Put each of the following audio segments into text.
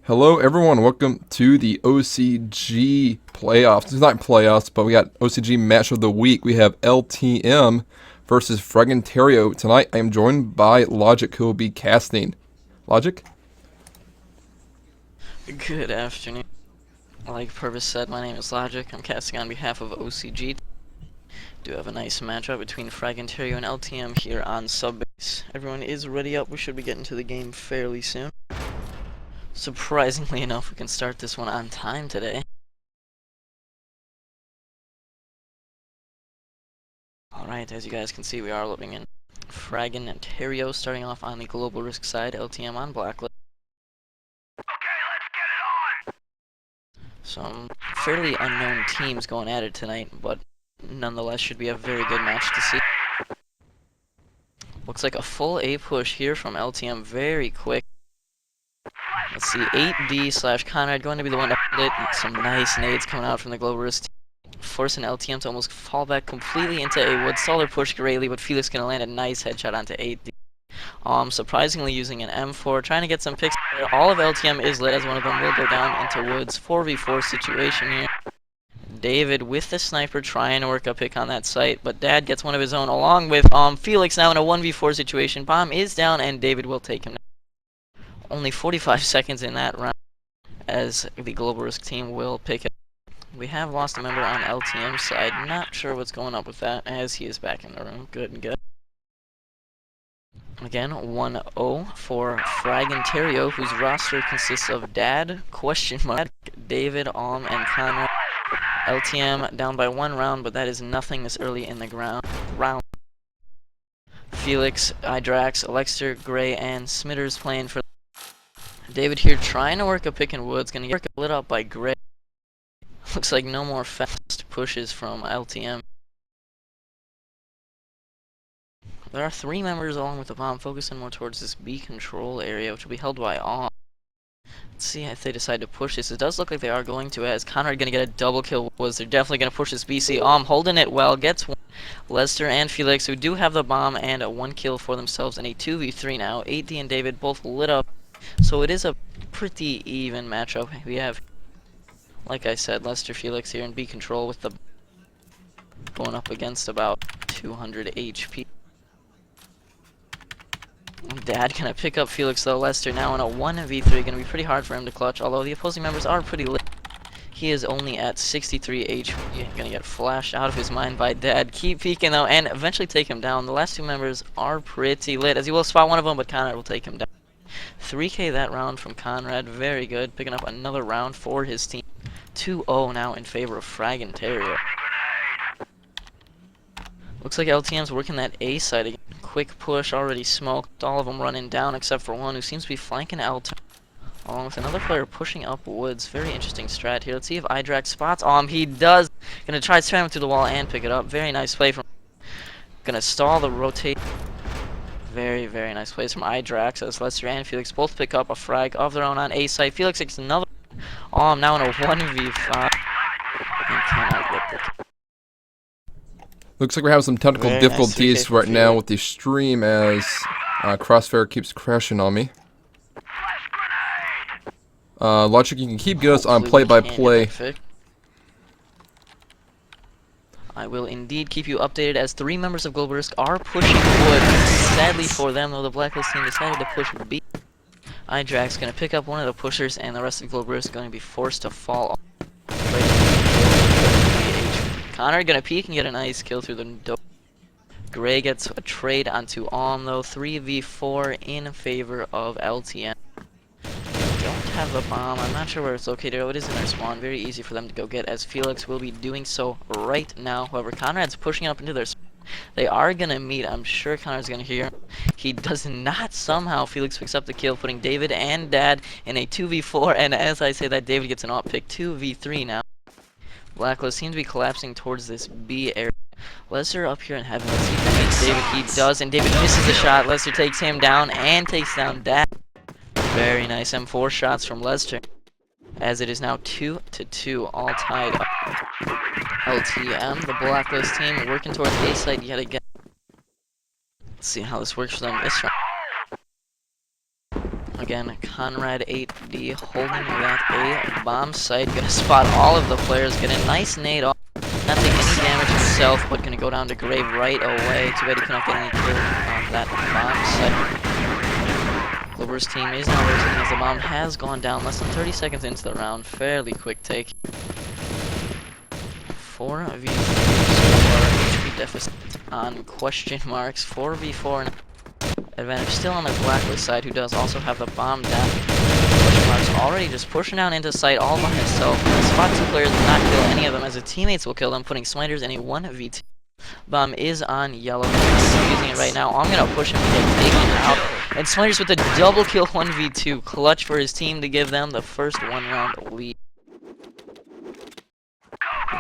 Hello, everyone. Welcome to the OCG playoffs. It's not playoffs, but we got OCG match of the week. We have LTM versus FragginTerio. Tonight, I am joined by Logic, who will be casting. Logic? Good afternoon. Like Purvis said, my name is Logic. I'm casting on behalf of OCG. Do have a nice matchup between FragginTerio and LTM here on Subbase. Everyone is ready up. We should be getting to the game fairly soon. Surprisingly enough, we can start this one on time today. Alright, as you guys can see, we are loading in FragginTerio starting off on the global risk side, LTM on blacklist. Some fairly unknown teams going at it tonight, but nonetheless should be a very good match to see. Looks like a full A push here from LTM, very quick. Let's see, 8D slash Conrad going to be the one to hit it. Some nice nades coming out from the global risk team, forcing LTM to almost fall back completely into a wood. Staller push greatly, but Felix gonna land a nice headshot onto 8D. Surprisingly using an M4, trying to get some picks. All of LTM is lit as one of them will go down into woods. 4v4 situation here. David with the sniper trying to work a pick on that site, but Dad gets one of his own along with Felix now in a 1v4 situation. Bomb is down and David will take him down. Only 45 seconds in that round as the global risk team will pick it. We have lost a member on LTM side. Not sure what's going up with that as he is back in the room. Good and good. Again, 1-0 for FragginTerio, whose roster consists of Dad, question mark, David, and Conrad. LTM down by 1 round, but that is nothing this early in the round. Felix, Idrax, Alexter, Gray, and Smitters playing for David here trying to work a pick in woods, gonna get lit up by Gray. Looks like no more fast pushes from LTM. There are 3 members along with the bomb, focusing more towards this B control area, which will be held by Let's see if they decide to push this. It does look like they are going to, as Conrad gonna get a double kill. They're definitely gonna push this BC. Holding it well, gets one. Lester and Felix, who do have the bomb, and a 1 kill for themselves in a 2v3 now. 8D and David both lit up. So it is a pretty even matchup. We have, like I said, Lester, Felix here in B control with the going up against about 200 HP. Dad gonna pick up Felix though. Lester now in a 1v3, gonna be pretty hard for him to clutch, although the opposing members are pretty lit. He is only at 63 HP, gonna get flashed out of his mind by Dad. Keep peeking though, and eventually take him down. The last 2 members are pretty lit, as he will spot one of them, but Conrad will take him down. 3k that round from Conrad, very good, picking up another round for his team. 2-0 now in favor of FragginTerio. Looks like LTM's working that A side again. Quick push, already smoked, all of them running down except for one who seems to be flanking LTM. Along with another player pushing up woods. Very interesting strat here. Let's see if Idrax spots. He does. Gonna try to spam him through the wall and pick it up. Very nice play from. Gonna stall the rotate. Very, very nice plays from Idrax as Lester and Felix both pick up a frag of their own on A site. Felix gets another. Now in a 1v5. And cannot get the. Looks like we're having some technical Very difficulties nice right now with the stream as Crossfire keeps crashing on me. Logic, you can keep getting us on play-by-play. I will indeed keep you updated as 3 members of Global Risk are pushing wood. Sadly for them, though, the Blacklist team decided to push B. Idrax gonna pick up one of the pushers, and the rest of Global Risk going to be forced to fall. Connor gonna peek and get a nice kill through the door. Gray gets a trade onto though. 3v4 in favor of LTM. Don't have the bomb. I'm not sure where it's located. Oh, it is in their spawn. Very easy for them to go get, as Felix will be doing so right now. However, Conrad's pushing up into their spawn. They are gonna meet. I'm sure Conrad's gonna hear. He does not somehow. Felix picks up the kill, putting David and Dad in a 2v4. And as I say that, David gets an off pick. 2v3 now. Blacklist seems to be collapsing towards this B area. Lester up here in heaven. Let's see if he makes David. He does, and David misses the shot. Lester takes him down and takes down Dad. Very nice M4 shots from Lester. As it is now 2-2, all tied up. LTM, the Blacklist team, working towards A side yet again. Let's see how this works for them this round. Again, Conrad 8D holding that A bomb site. Gonna spot all of the players. Get a nice nade off. Not taking any damage himself, but gonna go down to Grave right away. Too bad he cannot get any kill on that bomb site. Glover's team is now rotating as the bomb has gone down less than 30 seconds into the round. Fairly quick take. 4v3 HP deficit on question marks. 4v4 advantage still on the Blacklist side, who does also have the bomb down. Question marks already just pushing down into sight all by himself. Spot 2 players will not kill any of them as his teammates will kill them, putting Smiters in a 1v2. Bomb is on yellow. He's using it right now. I'm gonna push him to get taken out. And Smiters with a double kill 1v2. Clutch for his team to give them the first 1 round lead.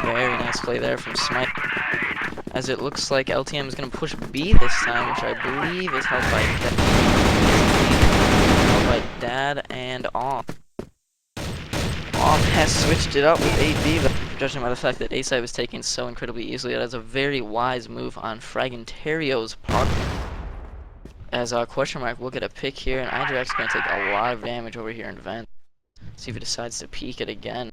Very nice play there from Smite. As it looks like LTM is going to push B this time, which I believe is held by Dad and Off. Off has switched it up with 8B, but judging by the fact that A-side was taken so incredibly easily, that is a very wise move on FragginTerio's part. As question mark will get a pick here, and Idrax is going to take a lot of damage over here in Vent. See if he decides to peek it again.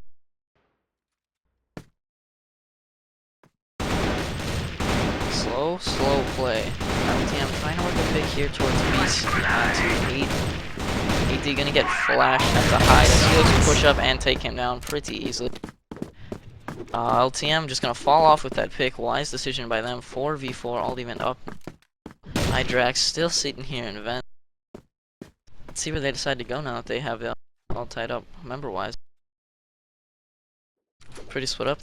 Slow play. LTM trying to work a pick here towards BC onto 8. 8D gonna get flashed at the high. Felix will push up and take him down pretty easily. LTM just gonna fall off with that pick. Wise decision by them. 4v4, all even up. Hydrax still sitting here in Vent. Let's see where they decide to go now that they have it all tied up member-wise. Pretty split up.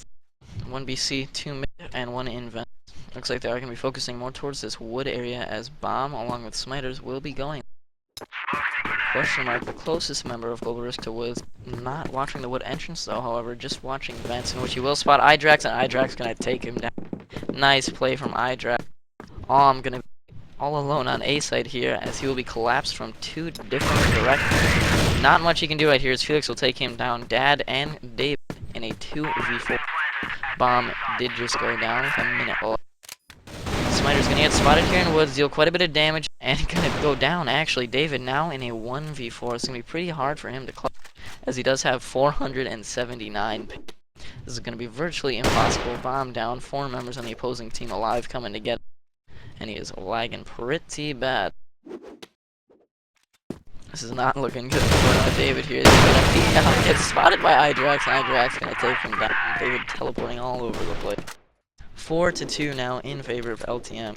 1 BC, 2 mid, and 1 in Vent. Looks like they are going to be focusing more towards this wood area as Bomb, along with Smiters, will be going. Question mark, the closest member of Global Risk to Woods. Not watching the wood entrance though, however, just watching Vents, in which he will spot Idrax, and Idrax going to take him down. Nice play from Idrax. I'm going to be all alone on A side here, as he will be collapsed from 2 different directions. Not much he can do right here, as Felix will take him down. Dad and David in a 2v4. Bomb did just go down with a minute left. Smiter's gonna get spotted here in Woods, deal quite a bit of damage, and gonna go down actually. David now in a 1v4. It's gonna be pretty hard for him to clutch, as he does have 479. This is gonna be virtually impossible. Bomb down, 4 members on the opposing team alive coming to get him, and he is lagging pretty bad. This is not looking good for David here. He's gonna be get spotted by Idrax, and Idrax gonna take him down. David teleporting all over the place. 4-2 now in favor of LTM.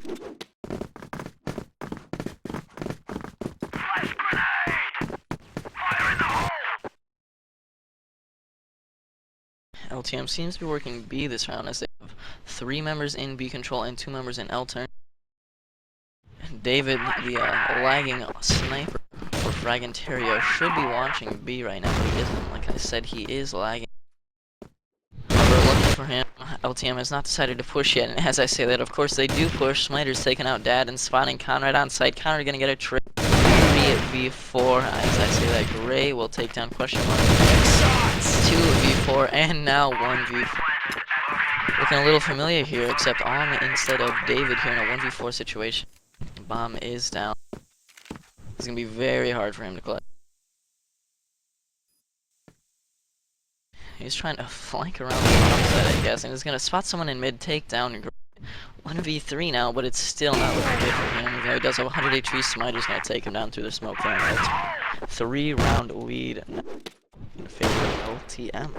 LTM seems to be working B this round, as they have 3 members in B control and 2 members in L turn. David, the lagging sniper for FragginTerio, should be watching B right now, but he isn't. Like I said, he is lagging. We're looking for him. LTM has not decided to push yet, and as I say that, of course they do push. Smiter's taking out Dad and spotting Conrad on site. Conrad gonna get a trade. 3v4. As I say that, Gray will take down question mark. 2v4, and now 1v4. Looking a little familiar here, except on instead of David here in a 1v4 situation. Bomb is down. It's gonna be very hard for him to clutch. He's trying to flank around the bottom side, I guess, and he's gonna spot someone in mid, take down 1v3 now, but it's still not looking good for him. Even though he does have 100 HP, Smiter's gonna take him down through the smoke there. 3-round lead in favor of LTM.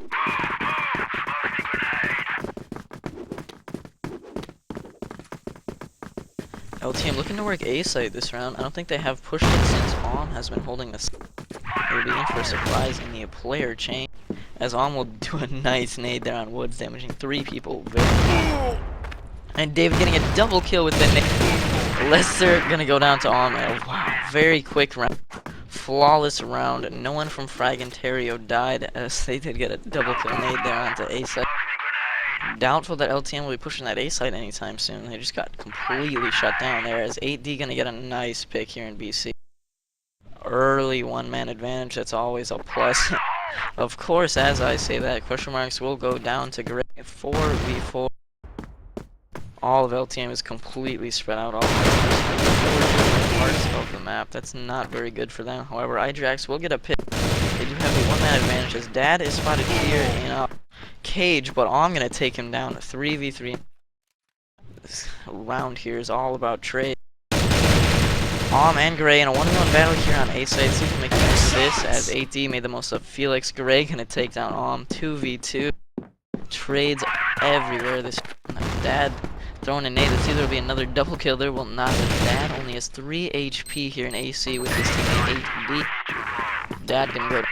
LTM looking to work A site this round. I don't think they have pushed it since Om has been holding this. They'll be in for a surprise in the player chain, as Om will do a nice nade there on Woods, damaging 3 people. And David getting a double kill with the nade. Lester gonna go down to Om. Wow, very quick round. Flawless round. No one from FragginTerio died, as they did get a double kill nade there onto A site. Doubtful that LTM will be pushing that A site anytime soon. They just got completely shut down there, as 8D gonna get a nice pick here in BC. Early 1-man advantage, that's always a plus. Of course, as I say that, question marks will go down to Gray. 4v4. All of LTM is completely spread out. All parts of the map. That's not very good for them. However, Idrax will get a pick. They do have the one-man advantage as Dad is spotted here in a cage, but I'm going to take him down 3v3. This round here is all about trade. And Gray in a 1v1 battle here on A side. See if we can make the most of this as AD made the most of Felix. Gray going to take down 2v2. Trades everywhere. This Dad throwing a nade. Let's see, there will be another double kill. There will not. Dad only has 3 HP here in AC with his teammate 8D. Dad can go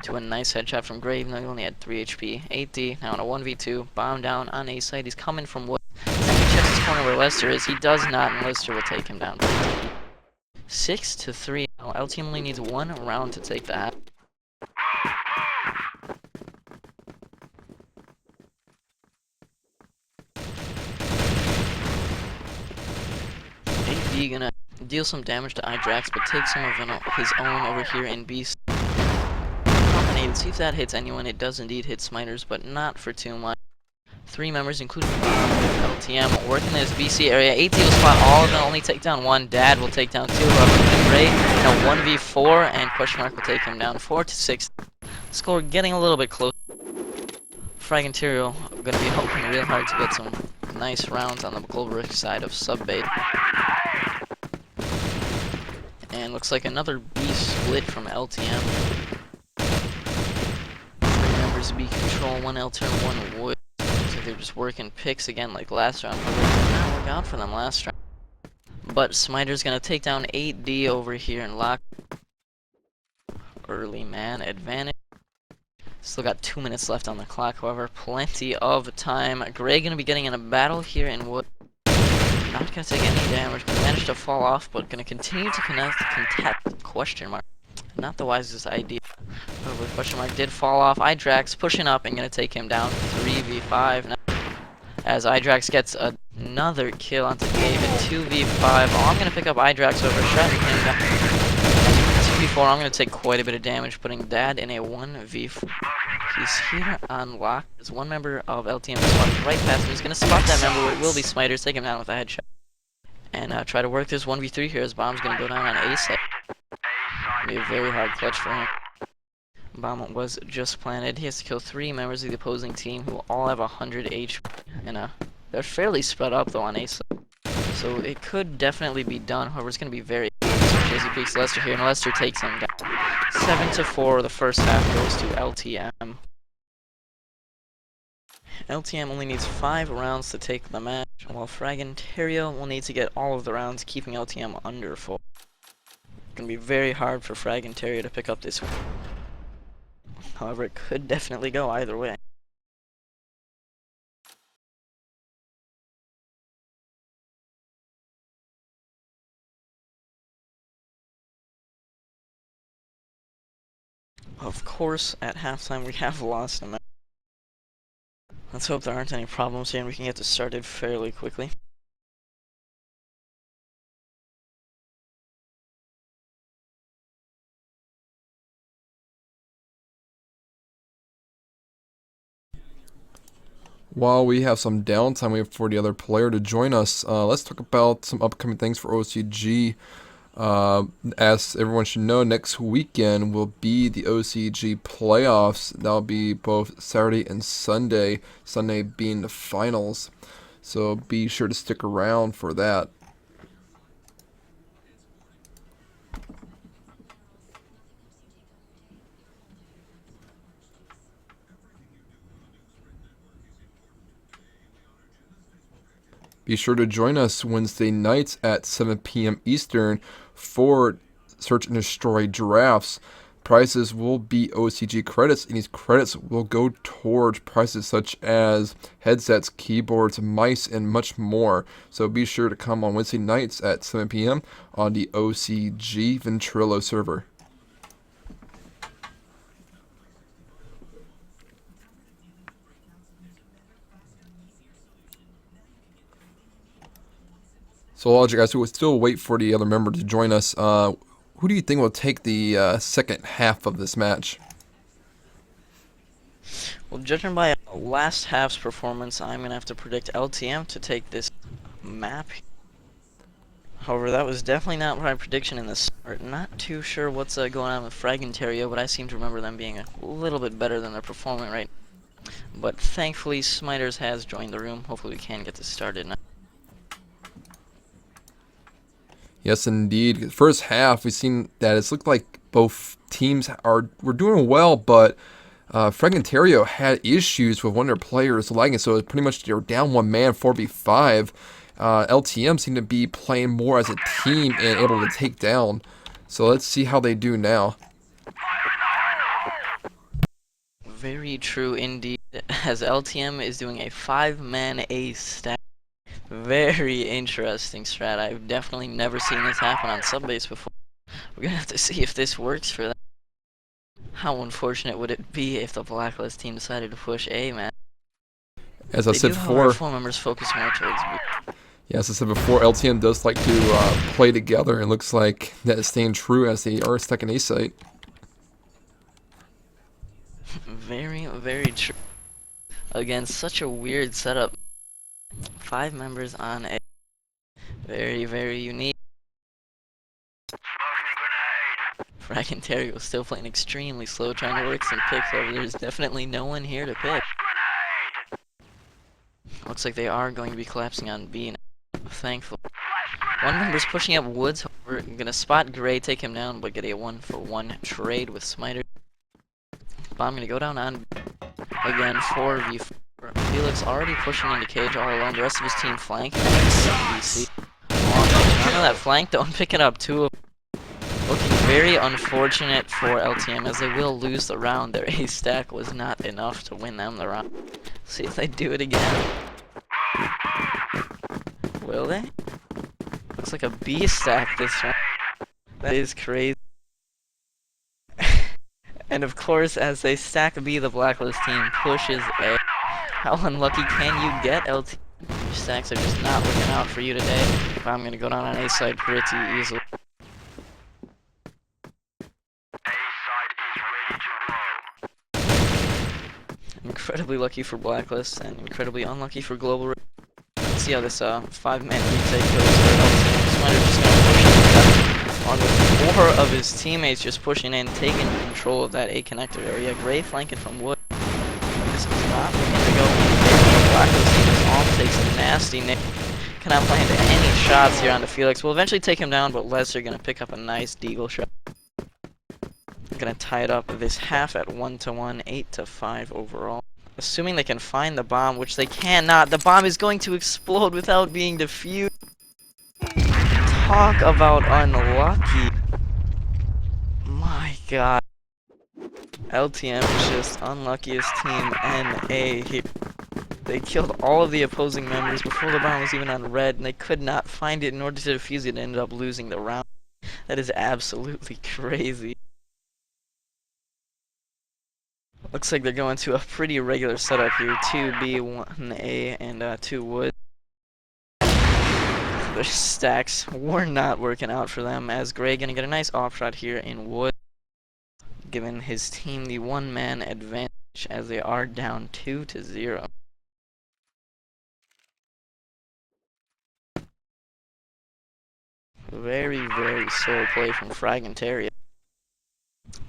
to a nice headshot from Gray, even though he only had 3 HP. 8D now in a 1v2. Bomb down on A side. He's coming from wood. He checks his corner where Lester is. He does not, and Lester will take him down. 6-3. Now LTM only needs 1 round to take the half. AD gonna deal some damage to Idrax, but take some of his own over here in B. Combinated, see if that hits anyone. It does indeed hit Smiters, but not for too much. 3 members, including LTM, working in this BC area. AT will spot all of them, only take down 1. Dad will take down 2. Gray in a 1v4, and question mark will take him down 4-6. Score getting a little bit close. FragginTerio going to be hoping real hard to get some nice rounds on the global side of subbait. And looks like another B split from LTM. 3 members B control, 1 L turn, 1 wood. Looks like they're just working picks again like last round. But it did not work out for them last round. But Smiter's gonna take down 8D over here and lock early man advantage. Still got 2 minutes left on the clock, however, plenty of time. Gray gonna be getting in a battle here in wood. Not gonna take any damage, gonna manage to fall off, but gonna continue to contest, question mark. Not the wisest idea. However, question mark did fall off. Idrax pushing up and gonna take him down 3v5 now. As Idrax gets another kill onto David, 2v5. I'm gonna pick up Idrax over, shutting him down. 2v4, I'm gonna take quite a bit of damage, putting Dad in a 1v4. He's here on lock. There's 1 member of LTM spotted right past him. He's gonna spot that member where it will be Smiters, take him down with a headshot. And try to work this 1v3 here as Bomb's gonna go down on A set. Be a very hard clutch for him. Bomb was just planted. He has to kill 3 members of the opposing team who all have 100 HP. And they're fairly spread up though on A set. So it could definitely be done. However, it's gonna be very as he peeks Lester here, and Lester takes him down. 7-4, the first half goes to LTM. LTM only needs 5 rounds to take the match, while FragginTerio will need to get all of the rounds, keeping LTM under 4. It's gonna be very hard for FragginTerio to pick up this one. However, it could definitely go either way. Of course, at halftime we have lost a match. Let's hope there aren't any problems here and we can get this started fairly quickly. While we have some downtime, we have for the other player to join us. Let's talk about some upcoming things for OCG. As everyone should know, next weekend will be the OCG playoffs. That'll be both Saturday and Sunday, Sunday being the finals. So be sure to stick around for that. Be sure to join us Wednesday nights at 7 p.m. Eastern for Search and Destroy drafts. Prizes will be OCG credits, and these credits will go towards prizes such as headsets, keyboards, mice, and much more. So be sure to come on Wednesday nights at 7 p.m. on the OCG Ventrilo server. So, Logic, guys, we'll still wait for the other member to join us. Who do you think will take the second half of this match? Well, judging by last half's performance, I'm going to have to predict LTM to take this map. However, that was definitely not my prediction in the start. Not too sure what's going on with FragginTerio, but I seem to remember them being a little bit better than they're performing right now. But thankfully, Smiters has joined the room. Hopefully we can get this started now. Yes, indeed. First half, we've seen that it's looked like both teams were doing well, but FragginTerio had issues with one of their players lagging, so it's pretty much they're down one man, 4v5. LTM seemed to be playing more as a team and able to take down. So let's see how they do now. Very true indeed, as LTM is doing a 5-man ace stack. Very interesting strat. I've definitely never seen this happen on Subbase before. We're gonna have to see if this works for them. How unfortunate would it be if the Blacklist team decided to push A, man? As I said before, 4 members focus more towards B. yeah, as I said before, LTM does like to play together, and looks like that is staying true as they are stuck in A site. Very, very true. Again, such a weird setup. 5 members on A. Very, very unique. FragginTerio is still playing extremely slow, trying to work some picks over. There's definitely no one here to pick. Looks like they are going to be collapsing on B now. Thankfully. One member's pushing up Woods. We're gonna spot Gray, take him down, but get a 1-for-1 trade with Smiter. Bomb gonna go down on again 4v4. Felix already pushing into cage all alone. The rest of his team flank. BC. None of that flank though. I'm picking up 2 of them. Looking very unfortunate for LTM as they will lose the round. Their ace stack was not enough to win them the round. See if they do it again. Will they? Looks like a B stack this round. That is crazy. And of course, as they stack B, the Blacklist team pushes A. How unlucky can you get, LTM? Your stacks are just not working out for you today. I'm gonna go down on A side pretty easily. Incredibly lucky for Blacklist and incredibly unlucky for Global. Let's see how this 5-man retake goes for LTM. Smiter just gonna push in, along with 4 of his teammates just pushing in, taking control of that A connector area. Gray flanking from Wood. This is not looking to go in favor of Blacklist. He just off takes a nasty nick. Cannot plant any shots here on the Felix. We'll eventually take him down, but Lesser gonna pick up a nice deagle shot. Gonna tie it up this half at 1-1, 8-5 overall. Assuming they can find the bomb, which they cannot. The bomb is going to explode without being defused. Talk about unlucky. My god. LTM is just unluckiest team NA here. They killed all of the opposing members before the bomb was even on red, and they could not find it in order to defuse it and ended up losing the round. That is absolutely crazy. Looks like they're going to a pretty regular setup here. 2B, 1A, and 2 Wood. Their stacks were not working out for them, as Gray gonna get a nice off shot here in Wood, giving his team the 1-man advantage as they are down 2-0. Very, very slow play from FragginTerio.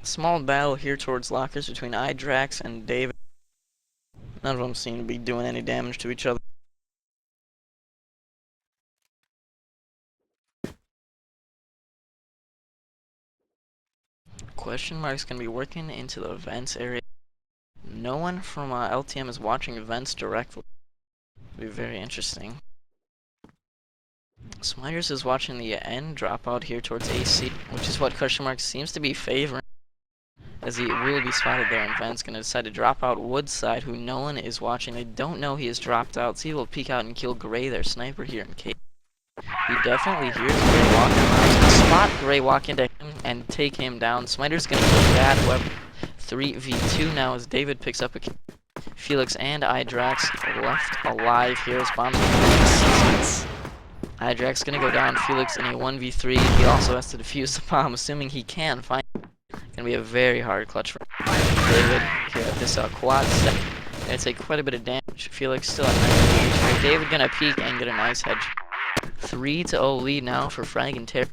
Small battle here towards lockers between iDrax and David. None of them seem to be doing any damage to each other. Question mark's gonna be working into the vents area. No one from LTM is watching vents directly. It'll be very interesting. Smiters is watching the end drop out here towards AC, which is what question mark seems to be favoring, as he will be spotted there in vents. Gonna decide to drop out Woodside, who no one is watching. They don't know he has dropped out. See, he'll peek out and kill Gray, their sniper here in case. He definitely hears Gray walking around. He's gonna spot Gray, walk into him, and take him down. Smiter's gonna kill that. However, 3v2 now as David picks up a kill. Felix and iDrax left alive here as bombs iDrax gonna go down. Felix in a 1v3. He also has to defuse the bomb, assuming he can find it. Gonna be a very hard clutch for David here at this quad step. Gonna take quite a bit of damage. Felix still at 9 damage. David gonna peek and get a nice headshot. 3-0 lead now for FragginTerio.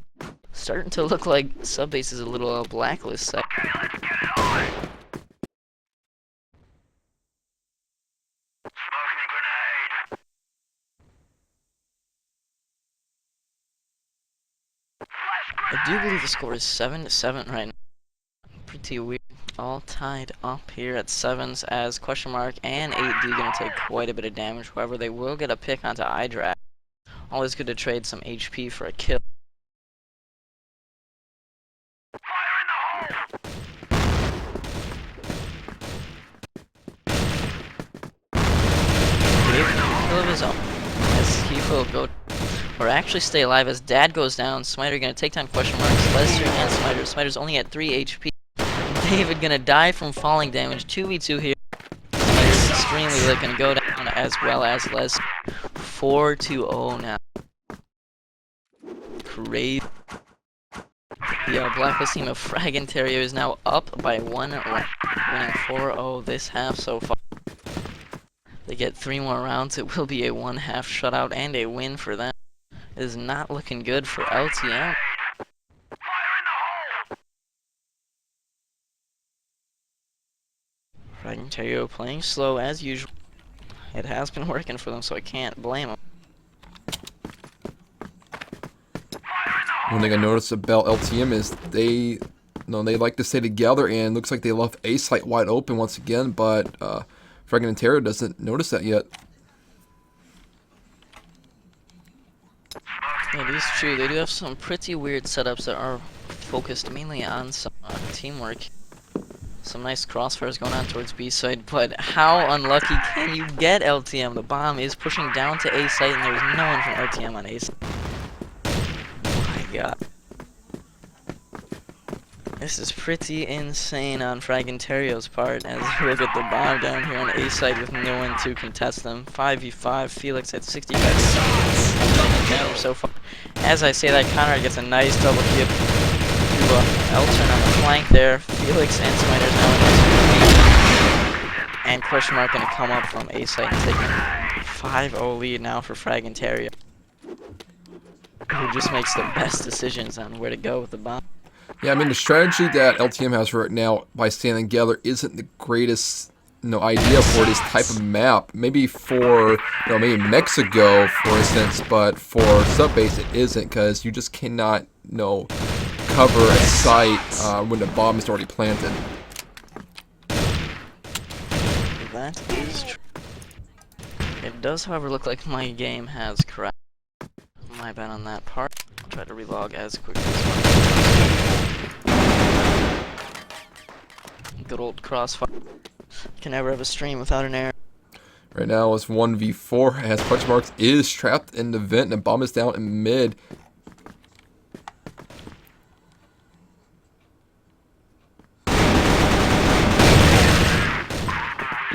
Starting to look like Subbase is a little blacklist site. I do believe the score is 7-7 right now. Pretty weird. All tied up here at 7s as question mark and 8D gonna take quite a bit of damage. However, they will get a pick onto iDrag. Always good to trade some HP for a kill. Dave can kill of his own as he will go or actually stay alive as Dad goes down. Smiter gonna take down question marks, Lester and Smiter. Smiter's only at 3 HP. David gonna die from falling damage. 2v2 here. Smiter's extremely lit, gonna go down as well as Lester. 4-0 now. Crazy. The blacklist team of FragginTerio is now up by 1 round, winning 4-0 this half so far. They get 3 more rounds, it will be a 1-half shutout and a win for them. It is not looking good for LTM. FragginTerio playing slow as usual. It has been working for them, so I can't blame them. One thing I noticed about LTM is they like to stay together, and looks like they left A site wide open once again, but FragginTerio doesn't notice that yet. It is true, they do have some pretty weird setups that are focused mainly on some teamwork. Some nice crossfires going on towards B side, but how unlucky can you get, LTM? The bomb is pushing down to A site and there's no one from LTM on A site. Oh my god. This is pretty insane on FragginTerio's part as we look at the bomb down here on A side with no one to contest them. 5v5, Felix at 65 damage so far. As I say that, Conrad gets a nice double kill to Elton on the flank there. Felix and Smiter's now in and question mark gonna come up from A site and take a 5-0 lead now for FragginTerio, who just makes the best decisions on where to go with the bomb. Yeah, I mean, the strategy that LTM has right now by standing together isn't the greatest, idea for this type of map. Maybe for, maybe Mexico, for instance, but for Subbase it isn't, because you just cannot, cover a site when the bomb is already planted. That is true. It does, however, look like my game has crashed. My bad on that part. I'll try to relog as quickly as possible. Good old crossfire. Can never have a stream without an error. Right now it's 1v4 as question marks is trapped in the vent and the bomb is down in mid.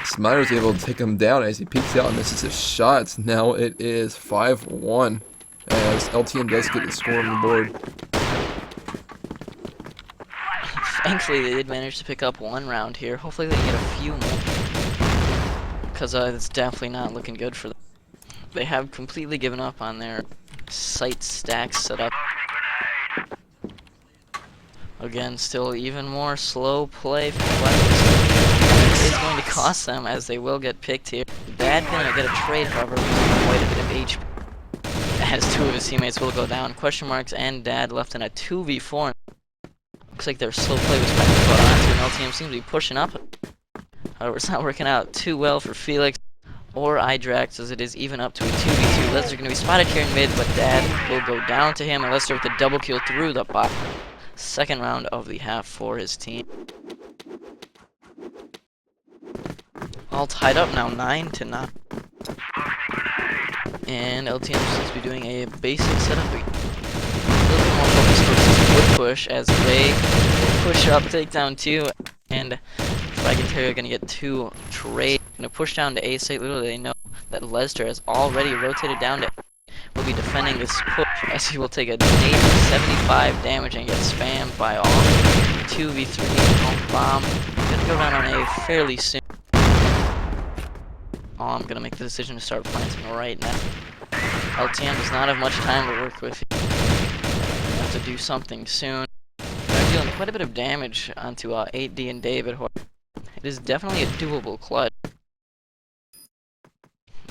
Smiter's able to take him down as he peeks out and misses his shots. Now it is 5-1 as LTM does get the score on the board. Thankfully, they did manage to pick up 1 round here. Hopefully, they can get a few more, because it's definitely not looking good for them. They have completely given up on their site stack setup. Again, still even more slow play from Blacklist. It is going to cost them as they will get picked here. Dad gonna get a trade, however, losing quite a bit of HP as 2 of his teammates will go down. Question marks and Dad left in a 2v4. Looks like their slow play was back to onto, and LTM seems to be pushing up. However, it's not working out too well for Felix or iDrax as it is even up to a 2v2. Lester going to be spotted here in mid, but Dad will go down to him, and Lester with a double kill through the bot. Second round of the half for his team. All tied up now, 9-9. And LTM seems to be doing a basic setup. A little bit more focused versus wood push as they push up, take down 2, and FragginTerio gonna get 2 trade. Gonna push down to A site. Little do they know that Lester has already rotated down to will be defending this push as he will take a 75 damage and get spammed by all 2v3 home bomb. Gonna go down on A fairly soon. I'm gonna make the decision to start planting right now. LTM does not have much time to work with. Have to do something soon. They're dealing quite a bit of damage onto 8D and David. It is definitely a doable clutch.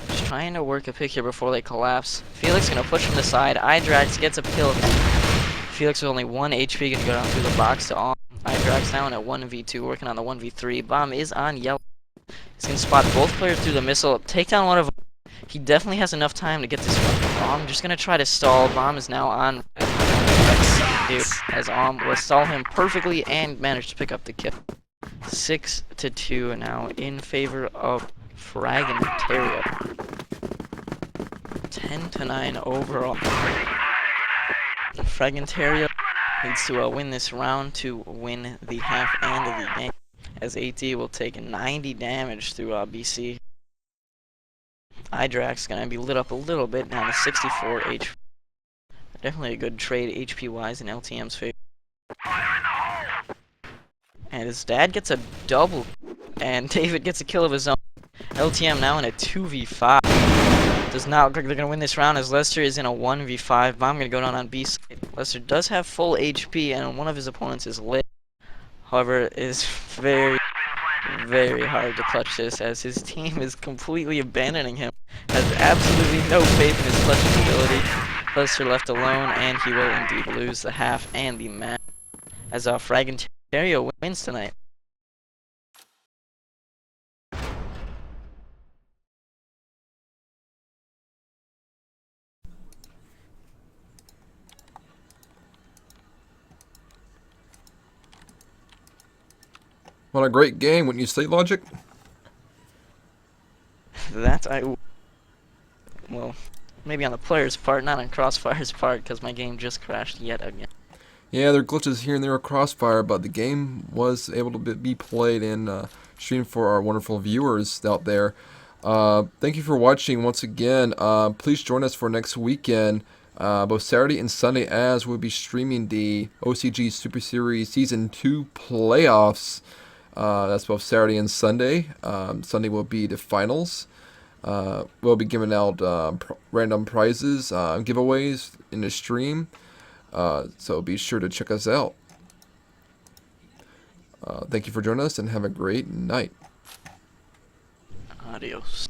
Just trying to work a pick here before they collapse. Felix gonna push from the side. Idrax gets a kill. Felix with only 1 HP gonna go down through the box to all. Idrax down at 1v2, working on the 1v3. Bomb is on yellow. He's gonna spot both players through the missile. Take down one of them. He definitely has enough time to get this one. Bomb just gonna try to stall. Bomb is now on. As will stall him perfectly and managed to pick up the kill. 6-2 now in favor of FragginTerio. 10-9 overall. FragginTerio needs to win this round to win the half and the game, as AT will take 90 damage through BC. Idrax gonna be lit up a little bit, down to 64 HP. Definitely a good trade HP wise in LTM's favor. And his dad gets a double, and David gets a kill of his own. LTM now in a 2v5. Does not look like they're gonna win this round, as Lester is in a 1v5. Bomb gonna go down on B side. Lester does have full HP, and one of his opponents is lit. However, it is very, very hard to clutch this, as his team is completely abandoning him. Has absolutely no faith in his clutching ability. Lester left alone, and he will indeed lose the half and the match, as FragginTerio wins tonight. What a great game, wouldn't you say, Logic? That well, maybe on the player's part, not on Crossfire's part, because my game just crashed yet again. Yeah, there are glitches here and there with Crossfire, but the game was able to be played and streamed for our wonderful viewers out there. Thank you for watching once again. Please join us for next weekend, both Saturday and Sunday, as we'll be streaming the OCG Super Series Season 2 playoffs. That's both Saturday and Sunday. Sunday will be the finals. We'll be giving out random prizes, giveaways in the stream. So be sure to check us out. Thank you for joining us, and have a great night. Adios.